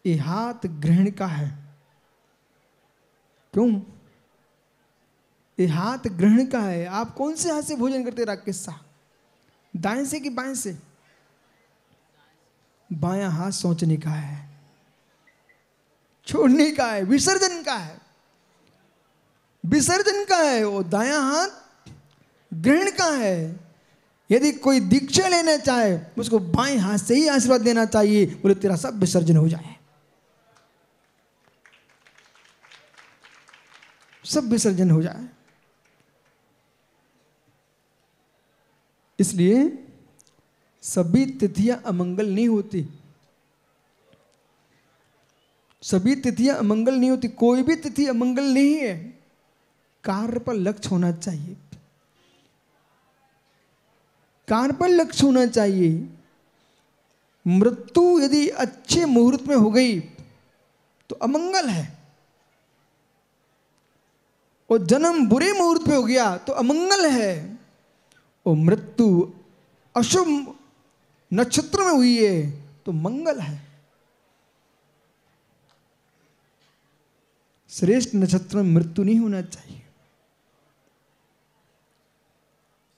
ये हाथ ग्रहण का है। क्यों? ये हाथ ग्रहण का है। आप कौन से हाथ से भोजन करते राकेश साहब? दाएं से कि बाएं से? बायां हाथ सोचने का है, छोड़ने का है, विसर्जन का है, विसर्जन का है। वो दायां हाथ ग्रहण का है। यदि कोई दीक्षा लेना चाहे उसको बाएं हाथ से ही आशीर्वाद देना चाहिए, बोले तेरा सब विसर्जन हो जाए, सब विसर्जन हो जाए। इसलिए सभी तिथियां अमंगल नहीं होती, सभी तिथियां अमंगल नहीं होती। कोई भी तिथि अमंगल नहीं है। कार्य पर लक्ष्य होना चाहिए, कार्य पर लक्ष्य होना चाहिए। मृत्यु यदि अच्छे मुहूर्त में हो गई तो अमंगल है, और जन्म बुरे मुहूर्त में हो गया तो अमंगल है। और मृत्यु अशुभ नक्षत्र में हुई है तो मंगल है। श्रेष्ठ नक्षत्र में मृत्यु नहीं होना चाहिए।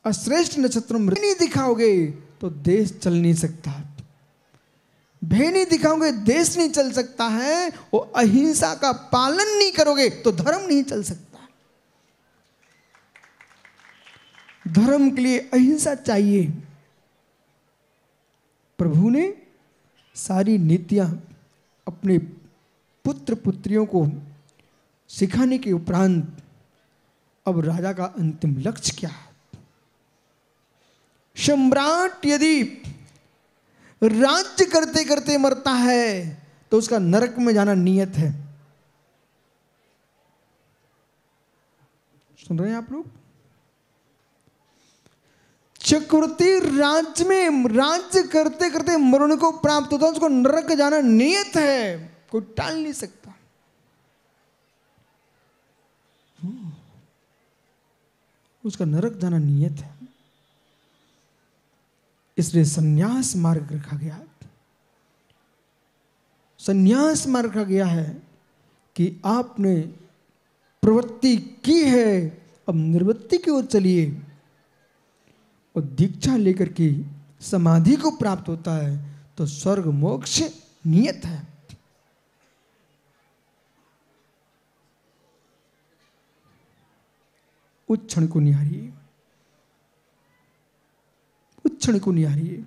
अश्रेष्ठ नक्षत्र में मृत्यु नहीं दिखाओगे तो देश चल नहीं सकता, भय नहीं दिखाओगे देश नहीं चल सकता है, और अहिंसा का पालन नहीं करोगे तो धर्म नहीं चल सकता। धर्म के लिए अहिंसा चाहिए। प्रभु ने सारी नीतियां अपने पुत्र पुत्रियों को सिखाने के उपरांत अब राजा का अंतिम लक्ष्य क्या है? सम्राट यदि राज्य करते करते मरता है तो उसका नरक में जाना नियत है। सुन रहे हैं आप लोग? चक्रवर्ती राज्य में राज्य करते करते मरण को प्राप्त होता है, उसको नरक जाना नियत है, कोई टाल नहीं सकता। उसका नरक जाना नियत है। इसलिए संन्यास मार्ग रखा गया है। संन्यास मार्ग रखा गया है कि आपने प्रवृत्ति की है, अब निवृत्ति की ओर चलिए। और दीक्षा लेकर के समाधि को प्राप्त होता है तो स्वर्ग मोक्ष नियत है। उस क्षण को निहारिए, उस क्षण को निहारिए।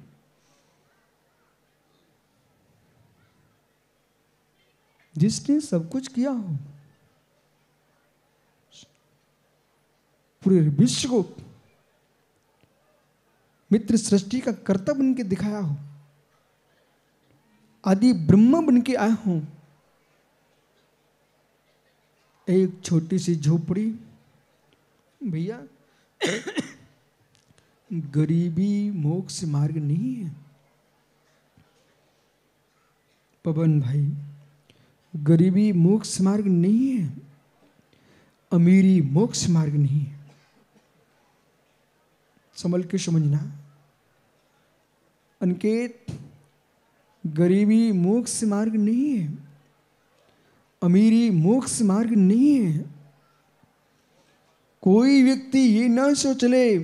जिसने सब कुछ किया हो, पूरे विश्व को मित्र सृष्टि का कर्ता बन के दिखाया हो, आदि ब्रह्म बन के आए हो। एक छोटी सी झोपड़ी, भैया गरीबी मोक्ष मार्ग नहीं है। पवन भाई, गरीबी मोक्ष मार्ग नहीं है, अमीरी मोक्ष मार्ग नहीं है। संभल के समझना। अनिकेत, गरीबी मोक्ष मार्ग नहीं है, अमीरी मोक्ष मार्ग नहीं है। कोई व्यक्ति ये ना सोच ले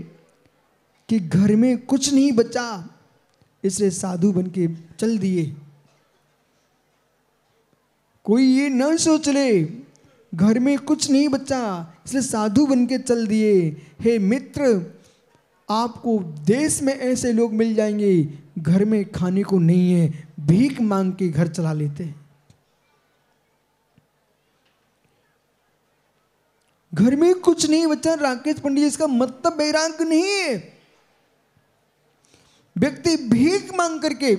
कि घर में कुछ नहीं बचा इसलिए साधु बन के चल दिए। कोई ये ना सोच ले घर में कुछ नहीं बचा इसलिए साधु बन के चल दिए। हे मित्र, आपको देश में ऐसे लोग मिल जाएंगे घर में खाने को नहीं है, भीख मांग के घर चला लेते हैं। घर में कुछ नहीं बचा राकेश पंडित, इसका मतलब वैराग्य नहीं है। व्यक्ति भीख मांग करके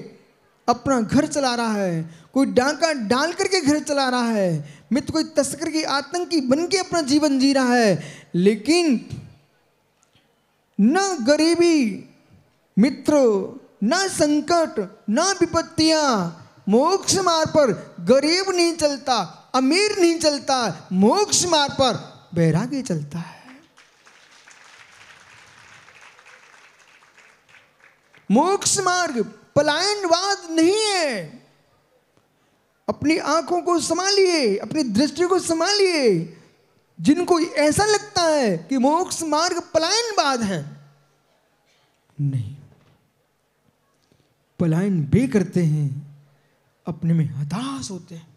अपना घर चला रहा है, कोई डाका डाल करके घर चला रहा है, मित्र कोई तस्कर की आतंकी बन के अपना जीवन जी रहा है। लेकिन न गरीबी मित्र, न संकट, न विपत्तियां, मोक्ष मार्ग पर गरीब नहीं चलता, अमीर नहीं चलता, मोक्ष मार्ग पर वैराग्य चलता है। मोक्ष मार्ग पलायनवाद नहीं है। अपनी आंखों को संभालिए, अपनी दृष्टि को संभालिए। जिनको ऐसा लगता है कि मोक्ष मार्ग पलायनवाद है, नहीं, पलायन वे करते हैं अपने में हताश होते हैं।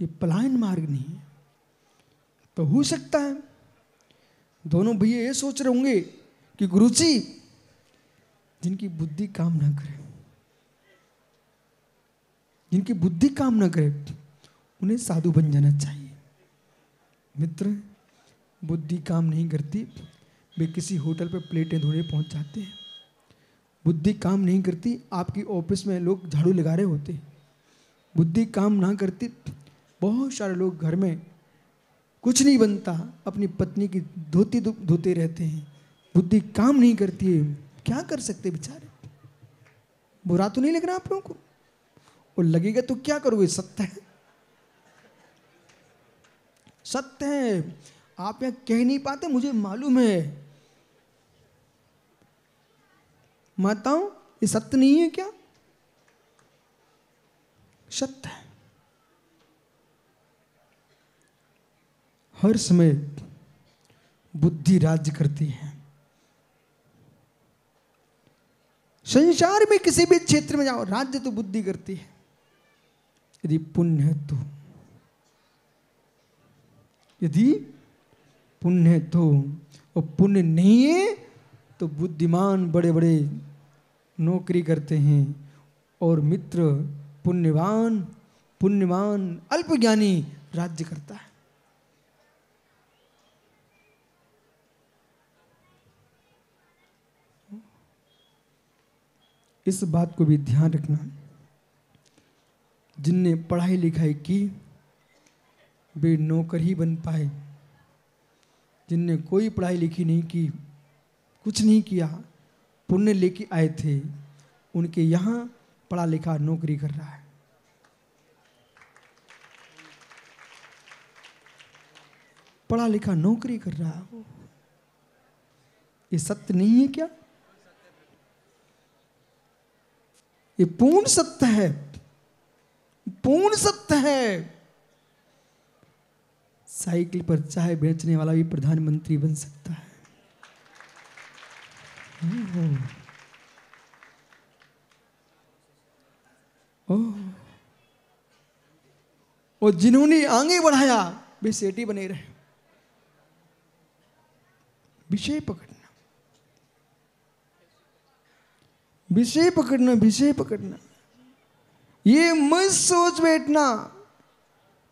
ये पलायन मार्ग नहीं है। तो हो सकता है दोनों भैया ये सोच रहे होंगे कि गुरुजी, जिनकी बुद्धि काम ना करे, जिनकी बुद्धि काम ना करे, उन्हें साधु बन जाना चाहिए। मित्र, बुद्धि काम नहीं करती, वे किसी होटल पर प्लेटें धोने पहुंच जाते हैं। बुद्धि काम नहीं करती, आपकी ऑफिस में लोग झाड़ू लगा रहे होते हैं। बुद्धि काम ना करती, बहुत सारे लोग घर में कुछ नहीं बनता, अपनी पत्नी की धोती धोते रहते हैं। बुद्धि काम नहीं करती है, क्या कर सकते बेचारे। बुरा तो नहीं लग रहा आप लोगों को? और लगेगा तो क्या करोगे? सत्य है, सत्य है। आप यहाँ कह नहीं पाते, मुझे मालूम है। माताओं, ये सत्य नहीं है क्या? सत्य है। हर समय बुद्धि राज्य करती है। संसार में किसी भी क्षेत्र में जाओ, राज्य तो बुद्धि करती है। यदि पुण्य है तो, यदि पुण्य है तो, और पुण्य नहीं है तो बुद्धिमान बड़े बड़े नौकरी करते हैं, और मित्र पुण्यवान पुण्यवान अल्पज्ञानी राज्य करता है। इस बात को भी ध्यान रखना, जिनने पढ़ाई लिखाई की वे नौकर ही बन पाए। जिनने कोई पढ़ाई लिखी नहीं की, कुछ नहीं किया, पुण्य लेके आए थे, उनके यहाँ पढ़ा लिखा नौकरी कर रहा है। पढ़ा लिखा नौकरी कर रहा है। ये सत्य नहीं है क्या? ये पूर्ण सत्य है, पूर्ण सत्य है। साइकिल पर चाय बेचने वाला भी प्रधानमंत्री बन सकता है। और जिन्होंने आगे बढ़ाया वे सेठी बने रहे। विषय पकड़ना, विषय पकड़ना, विषय पकड़ना। ये मत सोच बैठना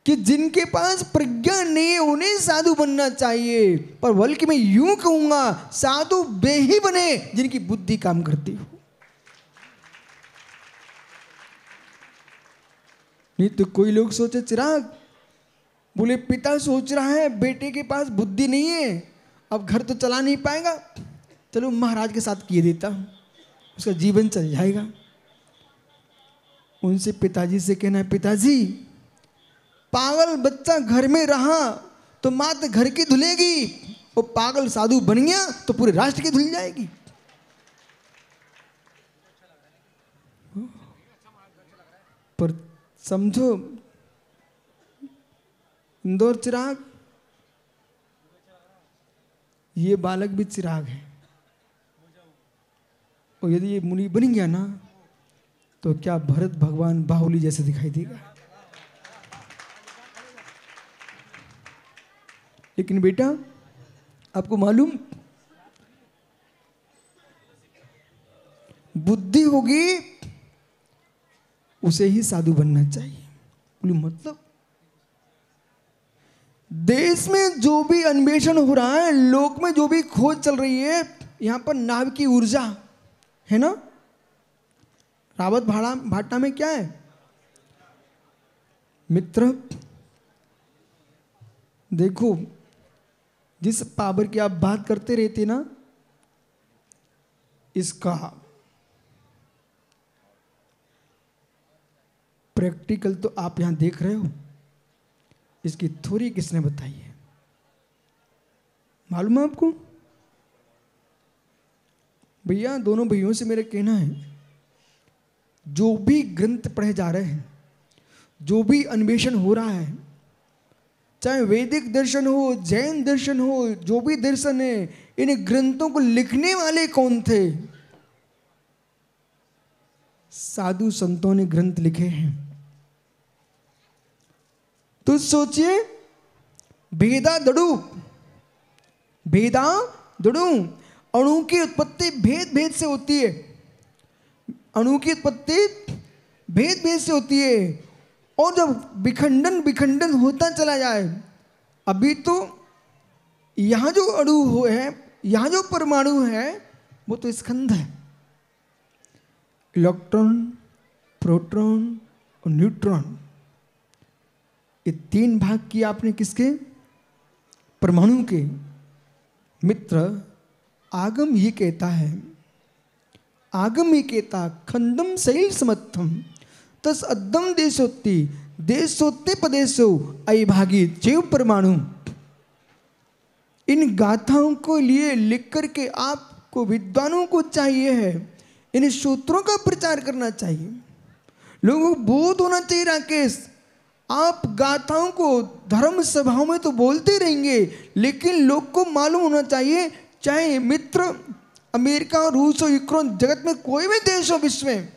कि जिनके पास प्रज्ञा नहीं है उन्हें साधु बनना चाहिए, पर बल्कि मैं यूं कहूंगा, साधु वे ही बने जिनकी बुद्धि काम करती हो। नहीं तो कोई लोग सोचे, चिराग बोले पिता सोच रहा है बेटे के पास बुद्धि नहीं है, अब घर तो चला नहीं पाएगा, चलो महाराज के साथ किए देता हूं, उसका जीवन चल जाएगा। उनसे पिताजी से कहना है, पिताजी पागल बच्चा घर में रहा तो मात घर की धुलेगी, और पागल साधु बन गया तो पूरे राष्ट्र की धुल जाएगी। पर समझो, इंदौर चिराग, ये बालक भी चिराग है, और यदि ये मुनि बन गया ना तो क्या भरत भगवान बाहुली जैसे दिखाई देगा। लेकिन बेटा आपको मालूम, बुद्धि होगी उसे ही साधु बनना चाहिए। मतलब देश में जो भी अन्वेषण हो रहा है, लोक में जो भी खोज चल रही है, यहां पर नाभ की ऊर्जा है ना। रावत भाटा में क्या है मित्र? देखो, जिस पावर की आप बात करते रहते ना, इसका प्रैक्टिकल तो आप यहां देख रहे हो, इसकी थ्योरी किसने बताई है मालूम है आपको? भैया, दोनों भैयों से मेरा कहना है, जो भी ग्रंथ पढ़े जा रहे हैं, जो भी अन्वेषण हो रहा है, चाहे वैदिक दर्शन हो, जैन दर्शन हो, जो भी दर्शन है, इन ग्रंथों को लिखने वाले कौन थे? साधु संतों ने ग्रंथ लिखे हैं। तो सोचिए, भेदा दड़ू, भेदा दड़ू, अणु की उत्पत्ति भेद भेद से होती है। अणु की उत्पत्ति भेद भेद से होती है। और जब विखंडन विखंडन होता चला जाए, अभी तो यहाँ जो अणु है, यहाँ जो परमाणु है, वो तो स्कंध है। इलेक्ट्रॉन, प्रोटॉन और न्यूट्रॉन, ये 3 भाग किए आपने किसके? परमाणु के। मित्र, आगम ये कहता है, आगम ये कहता, खंडम शैल समत्थम तस अद्दम देशोत्ति देशोत्ते पदेशो अविभागी चैव परमाणु। इन गाथाओं को लिए लिख करके आपको विद्वानों को चाहिए है, इन सूत्रों का प्रचार करना चाहिए। लोगों को बोध होना चाहिए। राकेश, आप गाथाओं को धर्म सभाओं में तो बोलते रहेंगे, लेकिन लोग को मालूम होना चाहिए, चाहे मित्र अमेरिका और रूस और यूक्रेन, जगत में कोई भी देश हो विश्व में,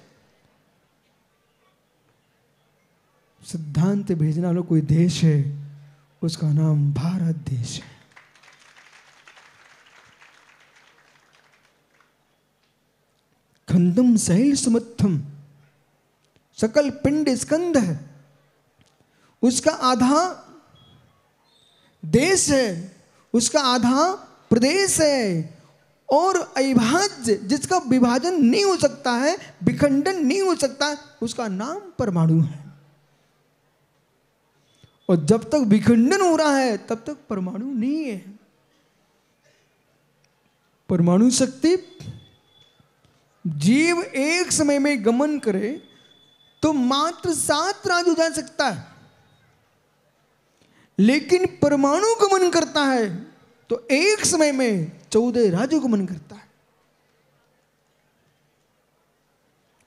सिद्धांत भेजने वाला कोई देश है, उसका नाम भारत देश है। खंडम शैल समत्थम, सकल पिंड स्कंद है, उसका आधा देश है, उसका आधा प्रदेश है, और अविभाज्य, जिसका विभाजन नहीं हो सकता है, विखंडन नहीं हो सकता, उसका नाम परमाणु है। और जब तक विखंडन हो रहा है, तब तक परमाणु नहीं है। परमाणु शक्ति, जीव एक समय में गमन करे तो मात्र 7 राज्यों जा सकता है, लेकिन परमाणु गमन करता है तो एक समय में 14 राज्यों गमन करता है।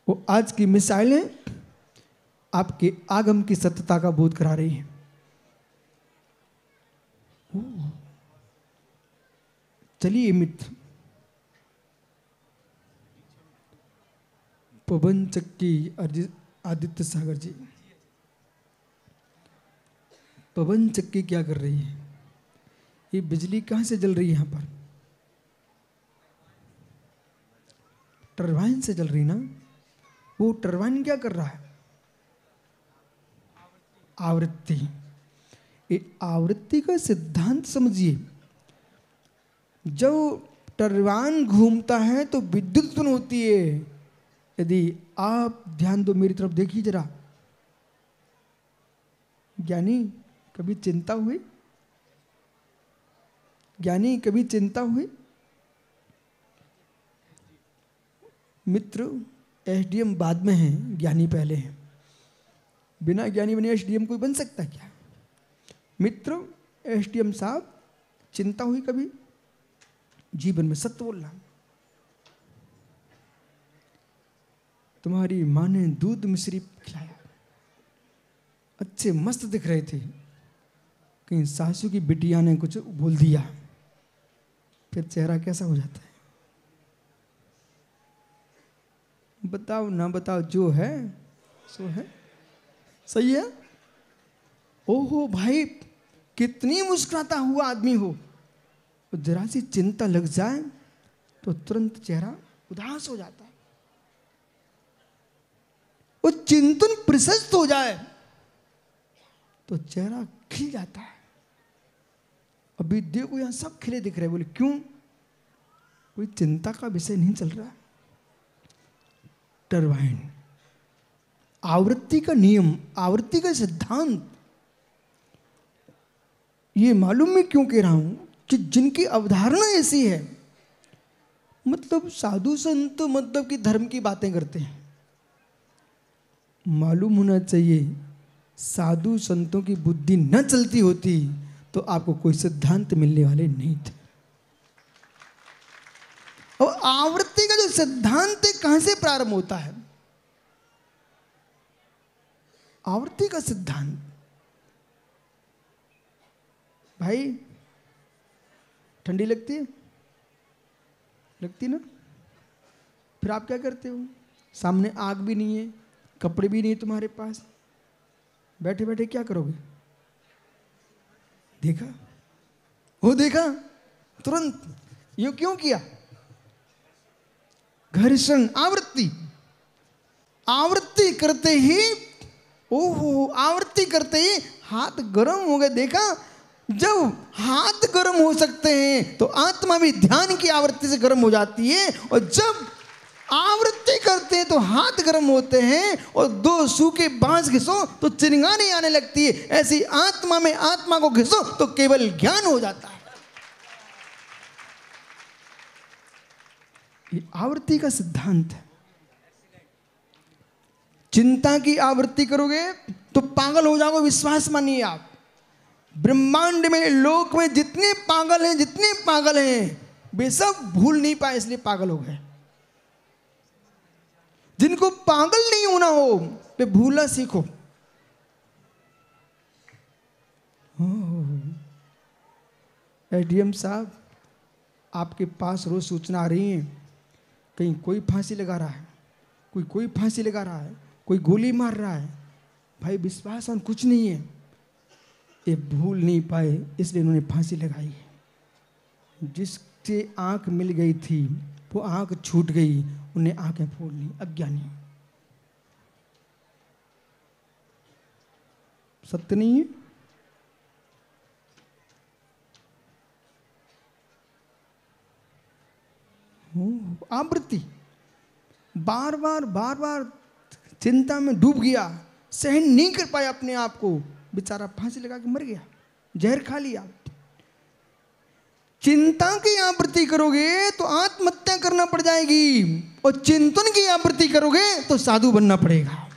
वो आज की मिसाइलें आपके आगम की सत्यता का बोध करा रही हैं। चलिए मित्र, पवन चक्की आदित्य सागर जी, पवन चक्की क्या कर रही है? ये बिजली कहां से जल रही है? यहां पर टरबाइन से जल रही ना। वो टरबाइन क्या कर रहा है? आवृत्ति। ये आवृत्ति का सिद्धांत समझिए। जब टरबाइन घूमता है तो विद्युत उत्पन्न होती है। यदि आप ध्यान दो, मेरी तरफ देखिए जरा। ज्ञानी, कभी चिंता हुई? ज्ञानी, कभी चिंता हुई? मित्र, एसडीएम बाद में है, ज्ञानी पहले है। बिना ज्ञानी बने एसडीएम कोई बन सकता क्या? मित्र, एसडीएम साहब, चिंता हुई कभी जीवन में? सत्य बोल रहा। तुम्हारी माँ ने दूध मिश्री खिलाया, अच्छे मस्त दिख रहे थे, कहीं सासू की बिटिया ने कुछ बोल दिया, फिर चेहरा कैसा हो जाता है? बताओ ना बताओ, जो है सो है। सही है? ओहो भाई, कितनी मुस्कुराता हुआ आदमी हो, जरा सी चिंता लग जाए तो तुरंत चेहरा उदास हो जाता है। वो चिंतन प्रशस्त हो जाए तो चेहरा खिल जाता है। अभी देखो यहां सब खिले दिख रहे हैं। बोले क्यों? कोई चिंता का विषय नहीं चल रहा। टरबाइन, आवृत्ति का नियम, आवृत्ति का सिद्धांत, ये मालूम मैं क्यों कह रहा हूं कि जिनकी अवधारणा ऐसी है, मतलब साधु संत मतलब कि धर्म की बातें करते हैं। मालूम होना चाहिए, साधु संतों की बुद्धि न चलती होती तो आपको कोई सिद्धांत मिलने वाले नहीं थे। और आवृत्ति का जो सिद्धांत है, कहां से प्रारंभ होता है? आवृत्ति का सिद्धांत। भाई ठंडी लगती है, लगती ना, फिर आप क्या करते हो? सामने आग भी नहीं है, कपड़े भी नहीं तुम्हारे पास, बैठे बैठे क्या करोगे? देखा, वो देखा, तुरंत यूं क्यों किया? घर्षण, आवृत्ति। आवृत्ति करते ही, ओहो, आवृत्ति करते ही हाथ गर्म हो गए। देखा, जब हाथ गर्म हो सकते हैं तो आत्मा भी ध्यान की आवृत्ति से गर्म हो जाती है, और जब आवृत्ति करते हैं तो हाथ गर्म होते हैं, और दो सूखे बांस घिसो तो चिंगारी आने लगती है। ऐसी आत्मा में आत्मा को घिसो तो केवल ज्ञान हो जाता है। ये आवृत्ति का सिद्धांत है। चिंता की आवृत्ति करोगे तो पागल हो जाओगे, विश्वास मानिए आप। ब्रह्मांड में, लोक में जितने पागल हैं वे सब भूल नहीं पाए, इसलिए पागल हो गए। जिनको पागल नहीं होना हो वे भूलना सीखो। एडीएम साहब, आपके पास रोज सूचना आ रही है, कहीं कोई फांसी लगा रहा है, कोई फांसी लगा रहा है, कोई गोली मार रहा है। भाई विश्वास और कुछ नहीं है, ये भूल नहीं पाए इसलिए इन्होंने फांसी लगाई है। जिससे आंख मिल गई थी वो आंख छूट गई, उन्हें आंखें फोड़ ली। अज्ञानी, सत्य नहीं है। आवृत्ति, बार बार चिंता में डूब गया, सहन नहीं कर पाया अपने आप को, बेचारा फांसी लगा के मर गया, जहर खा लिया। चिंता की आवृत्ति करोगे तो आत्महत्या करना पड़ जाएगी, और चिंतन की आवृत्ति करोगे तो साधु बनना पड़ेगा।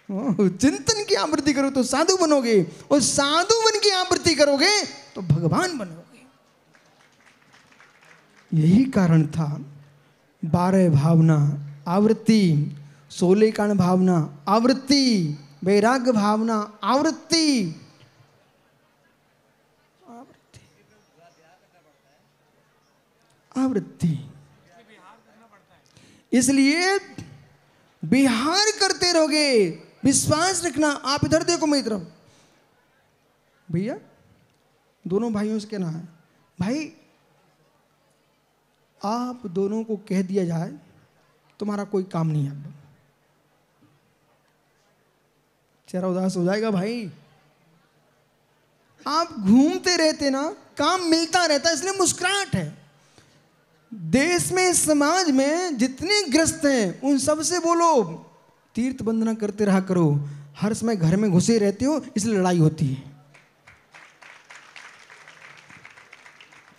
चिंतन की आवृत्ति करो तो साधु बनोगे, और साधु बन की आवृत्ति करोगे तो भगवान बनोगे। यही कारण था 12 भावना आवृत्ति, 16 कारण भावना आवृत्ति, वैराग्य भावना आवृत्ति। इसलिए विहार करते रहोगे, विश्वास रखना। आप इधर देखो, मेरी तरफ। भैया, दोनों भाइयों से कहना है, भाई आप दोनों को कह दिया जाए तुम्हारा कोई काम नहीं है। अब चेहरा उदास हो जाएगा भाई। आप घूमते रहते ना, काम मिलता रहता, इसलिए मुस्कुराहट है। देश में, समाज में जितने ग्रस्त हैं उन सब से बोलो तीर्थ बंदना करते रहा करो। हर समय घर में घुसे रहते हो इसलिए लड़ाई होती है।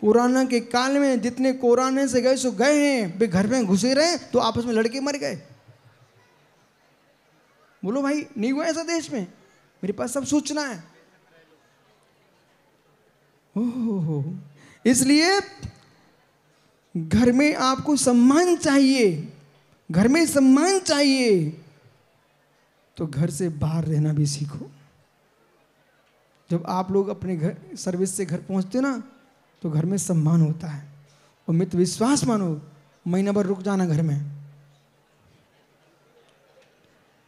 कोरोना के काल में जितने कोरोना से गए सो गए हैं, वे घर में घुसे रहे तो आपस में लड़के मर गए। बोलो भाई, नहीं हुआ ऐसा देश में? मेरे पास सब सूचना है। ओहो, इसलिए घर में आपको सम्मान चाहिए, घर में सम्मान चाहिए तो घर से बाहर रहना भी सीखो। जब आप लोग अपने घर सर्विस से घर पहुंचते हो ना तो घर में सम्मान होता है। और मित्र विश्वास मानो, महीना भर रुक जाना घर में,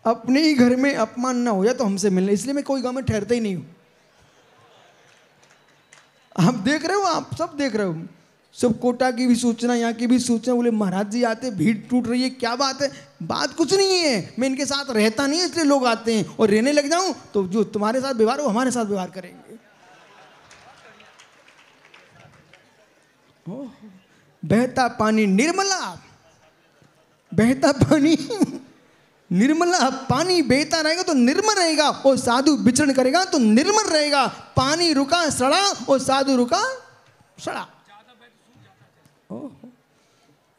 अपने ही घर में अपमान ना हो जाए तो हमसे मिलने। इसलिए मैं कोई गांव में ठहरता ही नहीं हूं। आप देख रहे हो, आप सब देख रहे हो, सब कोटा की भी सूचना, यहाँ की भी सूचना। बोले महाराज जी आते, भीड़ टूट रही है, क्या बात है? बात कुछ नहीं है, मैं इनके साथ रहता नहीं है इसलिए लोग आते हैं, और रहने लग जाऊं तो जो तुम्हारे साथ व्यवहार हो हमारे साथ व्यवहार करेंगे। बहता पानी निर्मला, बहता पानी निर्मला। पानी बहता रहेगा तो निर्मल रहेगा, और साधु विचरण करेगा तो निर्मल रहेगा। पानी रुका सड़ा और साधु रुका सड़ा।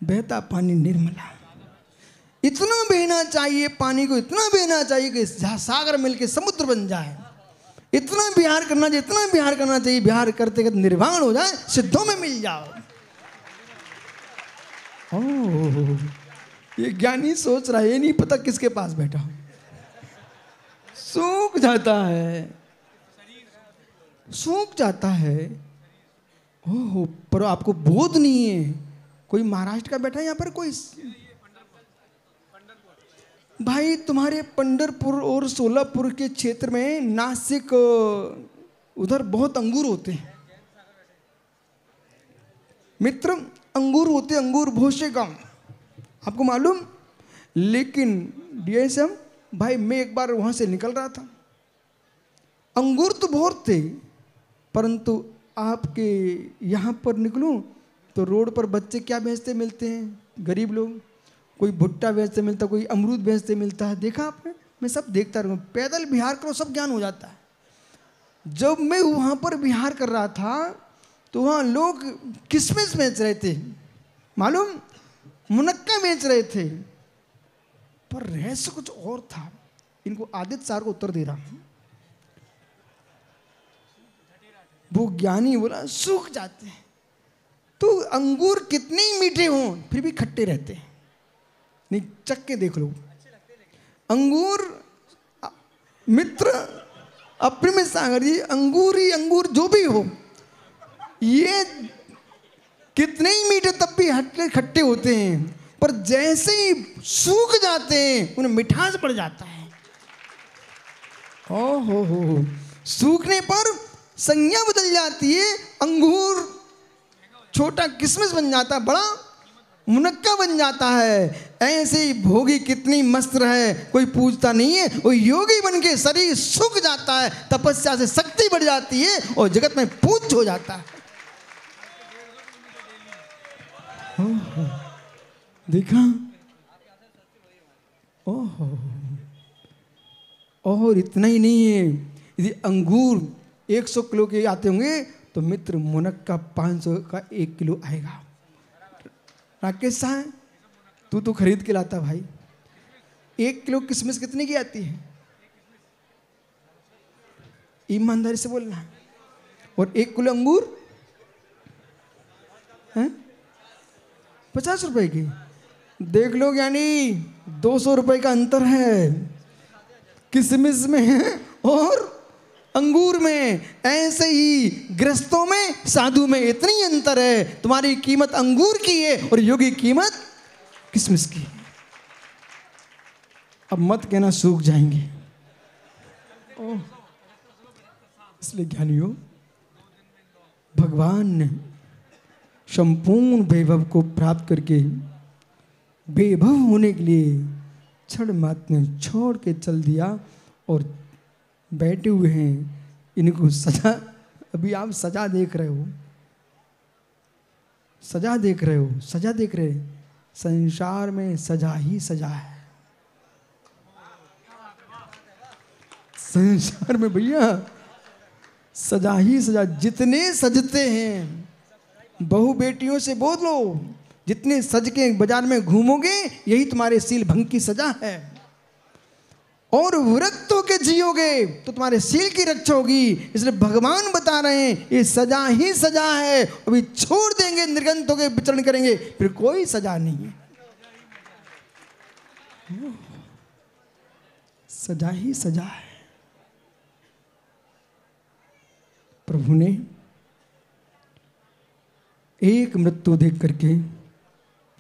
बहता पानी निर्मला। इतना बहना चाहिए पानी को, इतना बहना चाहिए कि सागर मिलके समुद्र बन जाए। इतना बिहार करना चाहिए, इतना बिहार करना चाहिए, बिहार करते करते निर्वाण हो जाए, सिद्धों में मिल जाओ। ये ज्ञानी सोच रहा है, ये नहीं पता किसके पास बैठा हूं। सूख जाता है, सूख जाता है। ओह, पर आपको बोध नहीं है। कोई महाराष्ट्र का बैठा है यहाँ पर, कोई भाई तुम्हारे पंढरपुर और सोलापुर के क्षेत्र में, नासिक उधर बहुत अंगूर होते हैं मित्र, अंगूर होते, अंगूर बहुत से कम, आपको मालूम। लेकिन डीएसएम भाई, मैं एक बार वहां से निकल रहा था, अंगूर तो बहुत थे, परंतु आपके यहाँ पर निकलूं तो रोड पर बच्चे क्या बेचते मिलते हैं, गरीब लोग, कोई भुट्टा बेचते मिलता, कोई अमरूद बेचते मिलता है, देखा आपने। मैं सब देखता रहूँ, पैदल विहार करो सब ज्ञान हो जाता है। जब मैं वहाँ पर विहार कर रहा था तो वहाँ लोग किशमिश बेच रहे थे, मालूम, मुनक्का बेच रहे थे, पर रहस्य कुछ और था। इनको आदित्य सार को उत्तर दे रहा हूँ। वो ज्ञानी बोला सूख जाते हैं, तो अंगूर कितने ही मीठे हों फिर भी खट्टे रहते हैं। नहीं, चख के देख लो अंगूर मित्र, अपने में सागर जी, अंगूर ही अंगूर जो भी हो, ये कितने ही मीठे तब भी हट्टे खट्टे होते हैं, पर जैसे ही सूख जाते हैं उन्हें मिठास पड़ जाता है। ओ हो, सूखने पर संज्ञा बदल जाती है, अंगूर छोटा किशमिश बन जाता है, बड़ा मुनक्का बन जाता है। ऐसे ही भोगी कितनी मस्त रहे कोई पूछता नहीं है, वो योगी बन के शरीर सूख जाता है, तपस्या से शक्ति बढ़ जाती है और जगत में पूज्य हो जाता है। देखा, ओहो, और इतना ही नहीं है, यदि अंगूर 100 किलो के आते होंगे तो मित्र मुनक्का 500 का 1 किलो आएगा। राकेश साहब, तू तो खरीद के लाता भाई। 1 किलो किशमिश कितने की आती है, ईमानदारी से बोलना। और 1 किलो अंगूर है 50 रुपए की। देख लो, यानी 200 रुपए का अंतर है किशमिश में और अंगूर में। ऐसे ही गृहस्थों में, साधु में इतनी अंतर है। तुम्हारी कीमत अंगूर की है और योगी कीमत किशमिश की। अब मत कहना सूख जाएंगे। इसलिए ज्ञानियों, भगवान ने संपूर्ण वैभव को प्राप्त करके वैभव होने के लिए क्षण मात्र में छोड़ के चल दिया और बैठे हुए हैं। इनको सजा, अभी आप सजा देख रहे हो, सजा देख रहे हो, सजा देख रहे। संसार में सजा ही सजा है। संसार में भैया सजा ही सजा। जितने सजते हैं, बहु बेटियों से बोल लो, जितने सज के बाजार में घूमोगे यही तुम्हारे सील भंग की सजा है। और विरक्त होके जियोगे तो तुम्हारे सील की रक्षा होगी। इसलिए भगवान बता रहे हैं ये सजा ही सजा है। अभी छोड़ देंगे, निर्गंत होके विचरण करेंगे, फिर कोई सजा नहीं है। सजा ही सजा है। प्रभु ने एक मृत्यु देख करके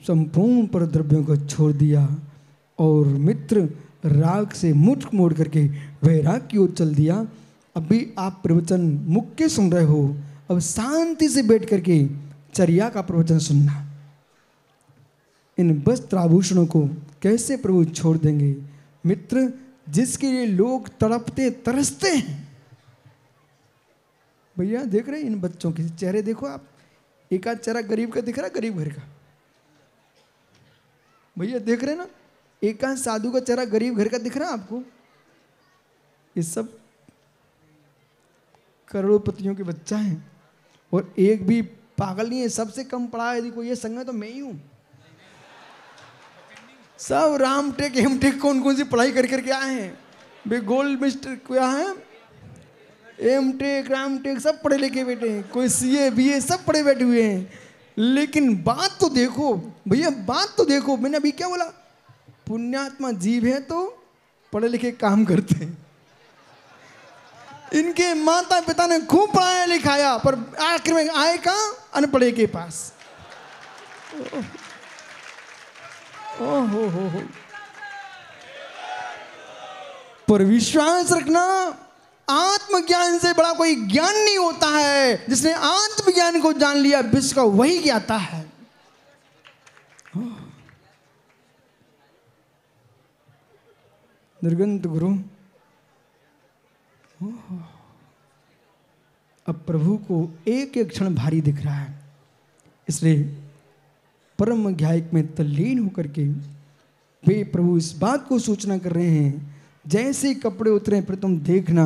संपूर्ण पर द्रव्यों को छोड़ दिया और मित्र राग से मुख मोड़ करके वैराग की ओर चल दिया। अभी आप प्रवचन मुख के सुन रहे हो, अब शांति से बैठ करके चर्या का प्रवचन सुनना। इन वस्त्र आभूषणों को कैसे प्रभु छोड़ देंगे मित्र, जिसके लिए लोग तड़पते तरसते हैं। भैया देख रहे हैं इन बच्चों के चेहरे, देखो आप, एक आध चेहरा गरीब का दिख रहा है, गरीब घर का। भैया देख रहे हैं ना, एक आध साधु का चेहरा गरीब घर का दिख रहा है आपको। ये सब करोड़पतियों के बच्चा है और एक भी पागल नहीं है। सबसे कम पढ़ा है यदि कोई ये संग है तो मैं ही हूं। सब राम टेक हेम टेक कौन कौन सी पढ़ाई कर करके आए हैं बे, गोल्ड मिस्टर क्या है, एम टेक राम टेक सब पढ़े लिखे बैठे हैं, कोई सीए बीए सब पढ़े बैठे हुए हैं। लेकिन बात तो देखो भैया, बात तो देखो। मैंने अभी क्या बोला, पुण्यात्मा जीव है तो पढ़े लिखे काम करते हैं। इनके माता पिता ने खूब पढ़ाया लिखाया, पर आखिर में आए कहाँ? अनपढ़े के पास। हो। पर विश्वास रखना, आत्मज्ञान से बड़ा कोई ज्ञान नहीं होता है। जिसने आत्मज्ञान को जान लिया, विश्व का वही ज्ञाता है। निर्गंत गुरु, अब प्रभु को एक एक क्षण भारी दिख रहा है, इसलिए परम ज्ञायक में तल्लीन होकर के वे प्रभु इस बात को सूचना कर रहे हैं, जैसे कपड़े उतरे फिर तुम देखना,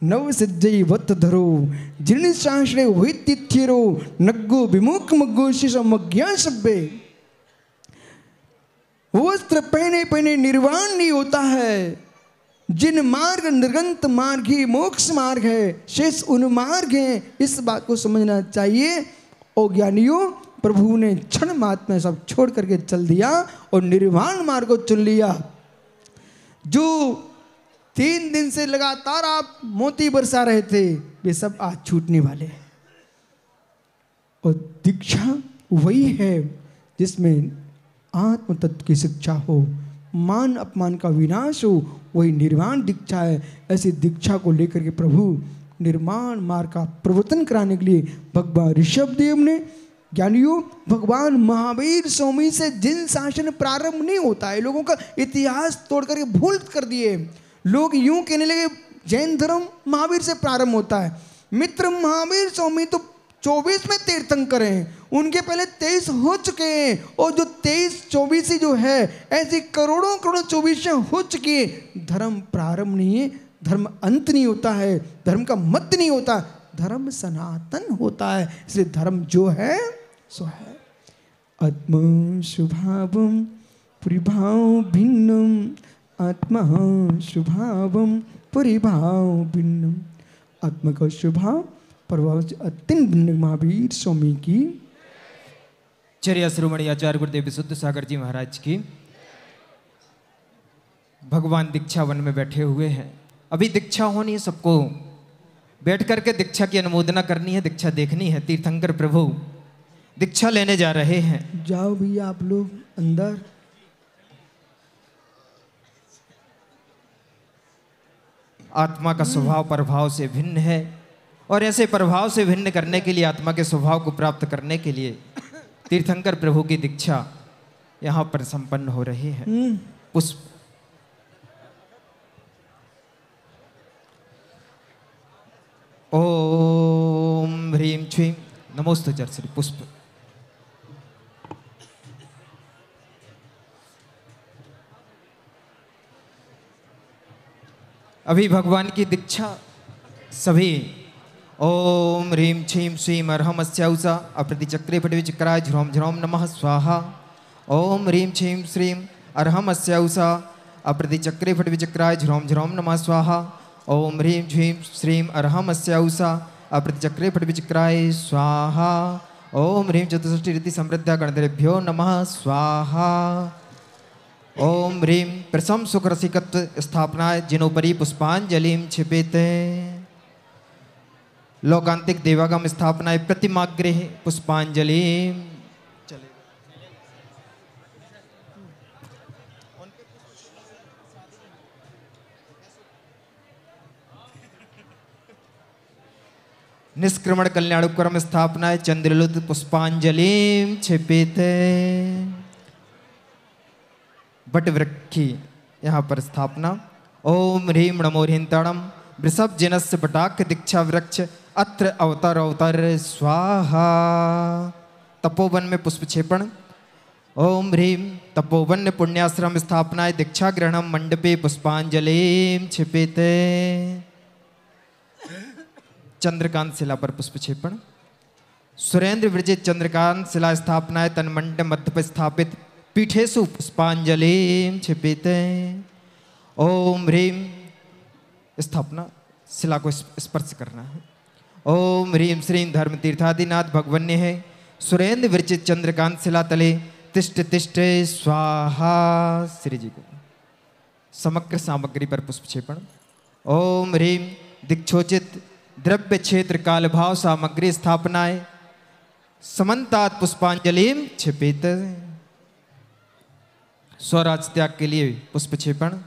नव सज्जई वत धरो जिन शास्त्रे हुई तिथिरो नग्गो विमुख मग्गो शिशो मज्ञा सब्बे। वस्त्र पहने पहने निर्वाण नहीं होता है, जिन मार्ग निर्गंत मार्ग ही मोक्ष मार्ग है, शेष उन मार्ग हैं। इस बात को समझना चाहिए। और ज्ञानियों, प्रभु ने क्षण मात्र में सब छोड़ करके चल दिया और निर्वाण मार्ग को चुन लिया। जो 3 दिन से लगातार आप मोती बरसा रहे थे, वे सब आज छूटने वाले हैं। और दीक्षा वही है जिसमें आत्म तत्व की शिक्षा हो, मान अपमान का विनाश हो, वही निर्वाण दीक्षा है। ऐसी दीक्षा को लेकर के प्रभु निर्माण मार्ग का प्रवर्तन कराने के लिए भगवान ऋषभ देव ने, ज्ञानियों, भगवान महावीर स्वामी से जिन शासन प्रारंभ नहीं होता है, लोगों का इतिहास तोड़ करके भूल कर दिए। लोग यूं कहने लगे जैन धर्म महावीर से प्रारंभ होता है। मित्र महावीर स्वामी तो 24 में तीर्थंकर हैं, उनके पहले 23 हो चुके हैं। और जो 23-24 जो है, ऐसी करोड़ों करोड़ों 24 हो चुकी है। धर्म प्रारंभ नहीं है, धर्म अंत नहीं होता है, धर्म का मध्य नहीं होता, धर्म सनातन होता है। इसलिए धर्म जो है सो है। आत्म स्वभावम परिभाव भिन्नम, आत्मा स्वभावम परिभाव भिन्नम। आत्मा का स्वभाव प्रभाव से अत्यंत भिन्न महावीर स्वामी की। चर्या शिरोमणि आचार्य गुरुदेव विशुद्ध सागर जी महाराज की। भगवान दीक्षा वन में बैठे हुए हैं। अभी दीक्षा होनी है, सबको बैठ करके दीक्षा की अनुमोदना करनी है, दीक्षा देखनी है। तीर्थंकर प्रभु दीक्षा लेने जा रहे हैं। जाओ भैया आप लोग अंदर। आत्मा का स्वभाव प्रभाव से भिन्न है, और ऐसे प्रभाव से भिन्न करने के लिए, आत्मा के स्वभाव को प्राप्त करने के लिए तीर्थंकर प्रभु की दीक्षा यहाँ पर संपन्न हो रही है। पुष्प ओम ह्रीम छ्वीम नमोस्तु चर्चरी। पुष्प अभी भगवान की दीक्षा सभी ओम ह्रीम छीम श्रीम अर्हम अस्याउसा अप्रति चक्रे फटविचक्राय झ्रोम झ्रोम नमः स्वाहा। ओम ह्रीम छीम श्रीम अर्हम अस्याउसा अप्रति चक्रे फटविचक्राय झ्रोम झ्रोम नमः स्वाहा। ओम ह्रीम छीम श्रीम अर्हम अस्याउसा अप्रति चक्रे फटविचक्राय स्वाहा। ओम ह्रीम चतुष्टि रीति समृद्धा गणधरेभ्यो नमः स्वाहा। ओम ह्रीम प्रसम सुख रसिकत्व स्थापनाय जिनोपरि पुष्पांजलिम क्षिपेते। लोकांतिक देवागम स्थापनाय प्रतिमाग्रह पुष्पांजलिम। निष्क्रमण कल्याणोपक्रम स्थापनाय चंद्रलुत पुष्पांजलिम क्षिपेते। बट वृक्ष यहाँ पर स्थापना। ओम ह्रीम नमो ह्रींताणम वृषभ जिनस्य पटाक दीक्षा वृक्ष अत्र अवतर अवतर स्वाहा। तपोवन में पुष्प क्षेपण। ओम ह्रीम तपोवन पुण्याश्रम स्थापनाय दीक्षा ग्रहणम मंडपे पुष्पांजलिम क्षिपेते। चंद्रकांत शिला पर पुष्प क्षेपण। सुरेंद्र विरजित चंद्रकांत शिला स्थापनाय तन्मंड मध्य पर स्थापित पीठेषु पुष्पांजलिम क्षिपेते। ओम ह्रीम स्थापना शिला को स्पर्श करना है। ओम ह्रीम श्रीम धर्म तीर्थादिनाथ भगवन्य है सुरेंद्र विरचित चंद्रकांत शिला तले तिष्ठ तिष्ठ स्वाहा। श्री जी को समग्र सामग्री पर पुष्पक्षेपण। ओम ह्रीम दीक्षोचित द्रव्य क्षेत्र काल भाव सामग्री स्थापनाएं समन्तात पुष्पांजलिम क्षिपेत। स्वराज त्याग के लिए पुष्पक्षेपण।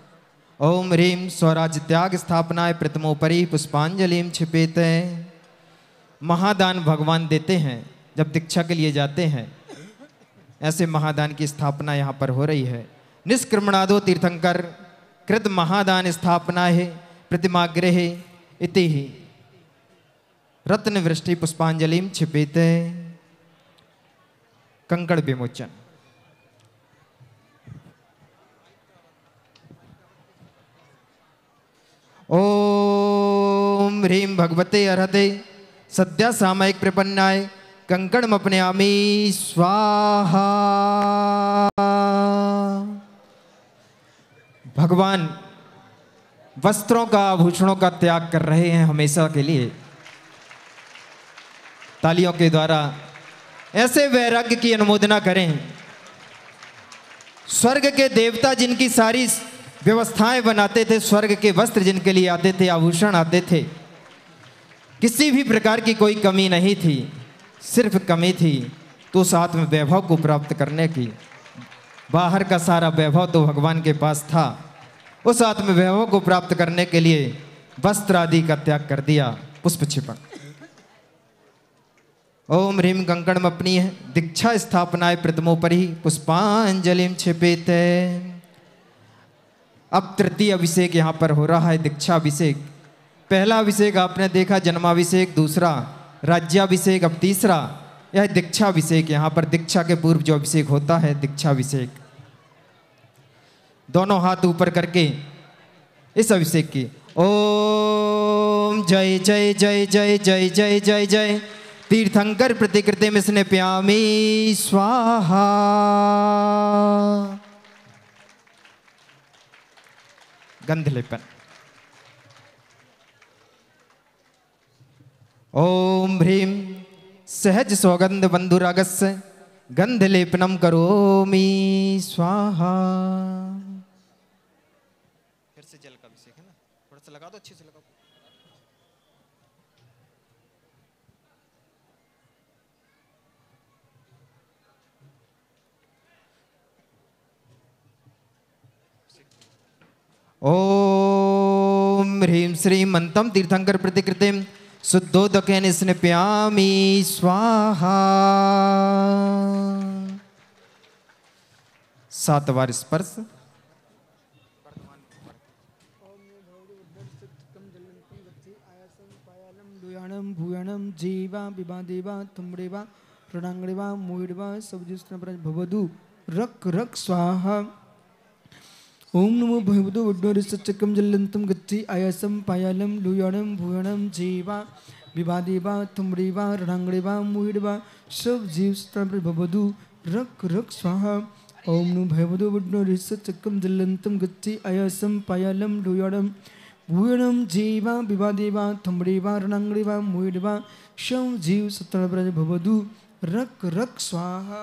ओम ह्रीम स्वराज त्याग स्थापनाएं प्रथमोपरि पुष्पांजलिम क्षिपेत। महादान भगवान देते हैं जब दीक्षा के लिए जाते हैं, ऐसे महादान की स्थापना यहाँ पर हो रही है। निष्क्रमणादो तीर्थंकर कृत महादान स्थापना है प्रतिमाग्रह इति ही रत्न वृष्टि पुष्पांजलिम क्षिपेत। कंकड़ विमोचन। ओम ह्रीम भगवते अर्हते सद्या सामयिक प्रपन्नाय कंकण अपने आमी स्वाहा। भगवान वस्त्रों का आभूषणों का त्याग कर रहे हैं हमेशा के लिए। तालियों के द्वारा ऐसे वैराग्य की अनुमोदना करें। स्वर्ग के देवता जिनकी सारी व्यवस्थाएं बनाते थे, स्वर्ग के वस्त्र जिनके लिए आते थे, आभूषण आते थे, किसी भी प्रकार की कोई कमी नहीं थी। सिर्फ कमी थी तो उस आत्म वैभव को प्राप्त करने की। बाहर का सारा वैभव तो भगवान के पास था, उस आत्म वैभव को प्राप्त करने के लिए वस्त्र आदि का त्याग कर दिया। पुष्पक्षेपण। ओम ह्रीम कंकण अपनी है दीक्षा स्थापनाएं प्रथमोपरि पुष्पांजलिम क्षिपेत। अब तृतीय अभिषेक यहाँ पर हो रहा है, दीक्षा अभिषेक। पहला अभिषेक आपने देखा जन्माभिषेक, दूसरा राज्याभिषेक, अब तीसरा यह दीक्षा अभिषेक। यहाँ पर दीक्षा के पूर्व जो अभिषेक होता है दीक्षा अभिषेक। दोनों हाथ ऊपर करके इस अभिषेक की ओम जय जय जय जय जय जय जय जय तीर्थंकर प्रतिकृति में स्नेप्यामी स्वाहा। गंध लेपन। ओम ह्रीम सहज सौगंध बंधुरागस्य गंध लेपनम करोमि स्वाहा। फिर से जल का अभिषेक है ना, थोड़ा सा लगा दो, अच्छे से लगाओ। ओम ह्रीम श्रीम मंतम तीर्थंकर प्रतिकृतिम शुद्धोदकेन स्नेप्यामि स्वाहा। 7 बार स्पर्श। भूयणम जीवा विवादेवा तुमड़ेवा ऋणांगड़ेवा मोहिड़वा सबजुस्न भवदु रक रक स्वाहा। ओम नमो भगवतो वड्डोरिसच्चकम जल्लंतम गच्छि आयासम पायालम लुयाणम भूयणम जीवा विवादेवा तुमड़ेवा ऋणांगड़ेवा मोहिड़वा सब जीव स्त्र भवदु रक रक स्वाहा। ओम नमो भगवतो वड्डोरिसच्चकम जल्लंतम गच्छि आयासम पायालम लुयाणम भूयणम जीवा विवादेवा तुमड़ेवा ऋणांगड़ेवा मोहिड़वा सब जीव स्त्र भवदु रक रक स्वाहा।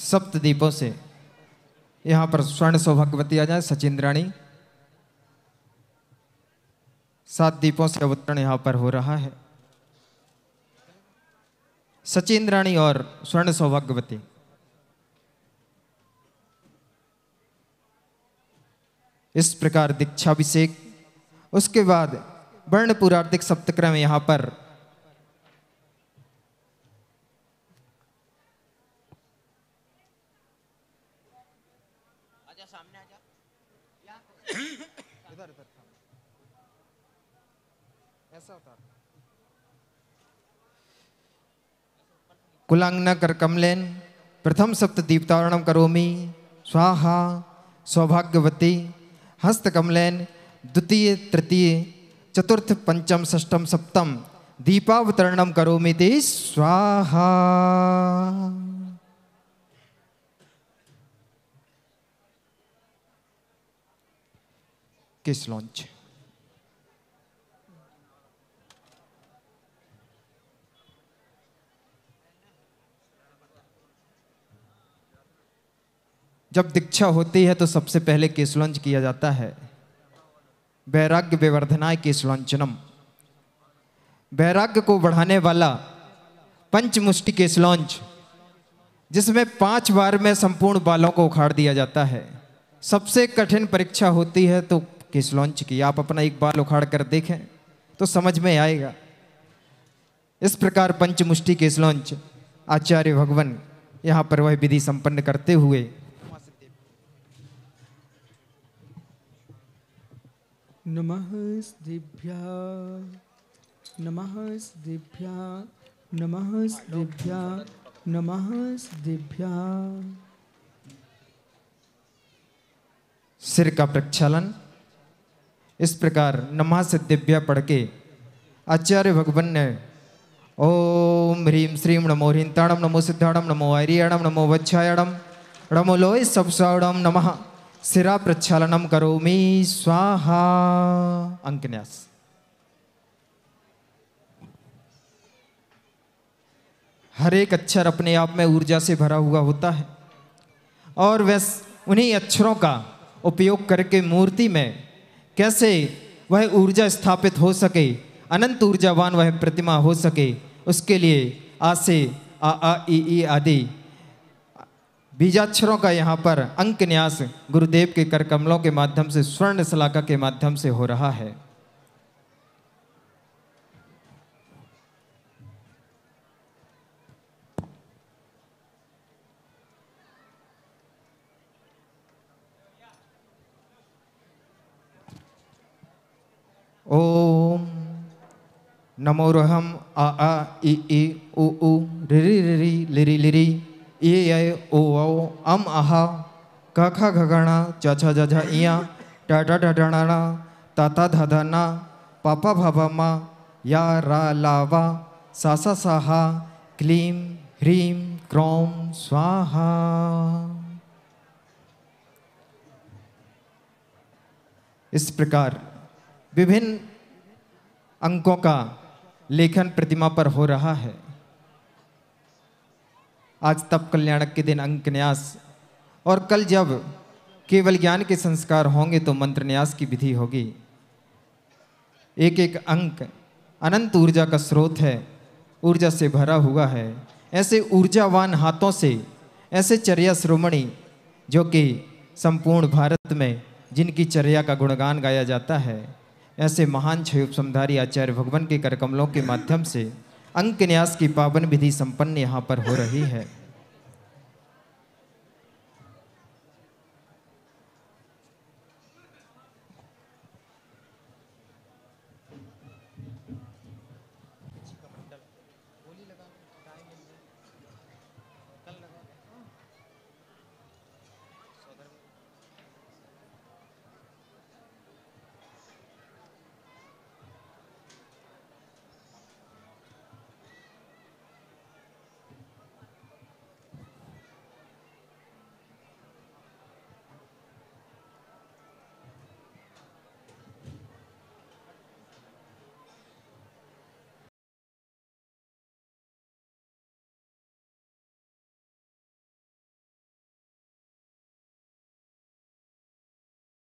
सप्त दीपों से यहाँ पर स्वर्ण सौभाग्यवती आ जाए सचिंद्राणी। 7 दीपों से अवतरण यहाँ पर हो रहा है। सचिंद्राणी और स्वर्ण सौभाग्यवती। इस प्रकार दीक्षाभिषेक, उसके बाद वर्ण पुरार्थिक सप्तक्रम यहाँ पर कुलांगना कर कमलेन प्रथम सप्त दीप्तावरणम करोमि स्वाहा। सौभाग्यवती हस्त कमलेन द्वितीय तृतीय चतुर्थ पंचम षष्ठम सप्तम दीपावतरणम करोमि ते स्वाहा। किस लॉन्च। जब दीक्षा होती है तो सबसे पहले केशलौंच किया जाता है। वैराग्य विवर्धनाय केशलौंचनम, वैराग्य को बढ़ाने वाला पंचमुष्टि केशलौंच, जिसमें 5 बार में संपूर्ण बालों को उखाड़ दिया जाता है। सबसे कठिन परीक्षा होती है तो केशलौंच की। आप अपना एक बाल उखाड़ कर देखें तो समझ में आएगा। इस प्रकार पंचमुष्टि केशलौंच आचार्य भगवान यहाँ पर वह विधि संपन्न करते हुए नमः सिद्धिभ्या नमः सिद्धिभ्या नमः सिद्धिभ्या नमः सिद्धिभ्या। सिर का प्रक्षालन इस प्रकार नमः सिद्धिभ्या पढ़ के आचार्य भगवान ने ओम ह्रीं श्रीं नमो ह्रींताणम नमो सिद्धाणम नमो आर्याणम नमो वच्छायाणम नमो लोय सबसाणम नमः सिरा प्रक्षालनम करोमि स्वाहा। अंकन्यास। हर एक अक्षर अपने आप में ऊर्जा से भरा हुआ होता है और वह उन्हीं अक्षरों का उपयोग करके मूर्ति में कैसे वह ऊर्जा स्थापित हो सके, अनंत ऊर्जावान वह प्रतिमा हो सके, उसके लिए आ से आ ई आदि बीजाक्षरों का यहाँ पर अंक न्यास गुरुदेव के कर कमलों के माध्यम से, स्वर्ण शलाका के माध्यम से हो रहा है। ओम नमो रहम आ ई उ रिरी रिरी लिरी लिरी ए ओ अम आहा क ख घगणा च छ ज झ इया टा टा टा टा ताता धा धा ना पापा भाभा मा या रा लावा सा सा साहा क्लीम ह्रीं क्रोम स्वाहा। इस प्रकार विभिन्न अंकों का लेखन प्रतिमा पर हो रहा है। आज तप कल्याणक के दिन अंक न्यास और कल जब केवल ज्ञान के संस्कार होंगे तो मंत्र न्यास की विधि होगी। एक एक अंक अनंत ऊर्जा का स्रोत है, ऊर्जा से भरा हुआ है। ऐसे ऊर्जावान हाथों से ऐसे चर्या श्रोमणी जो कि संपूर्ण भारत में जिनकी चर्या का गुणगान गाया जाता है, ऐसे महान क्षयोपसमधारी आचार्य भगवान के कर कमलों के माध्यम से अंक न्यास की पावन विधि संपन्न यहाँ पर हो रही है।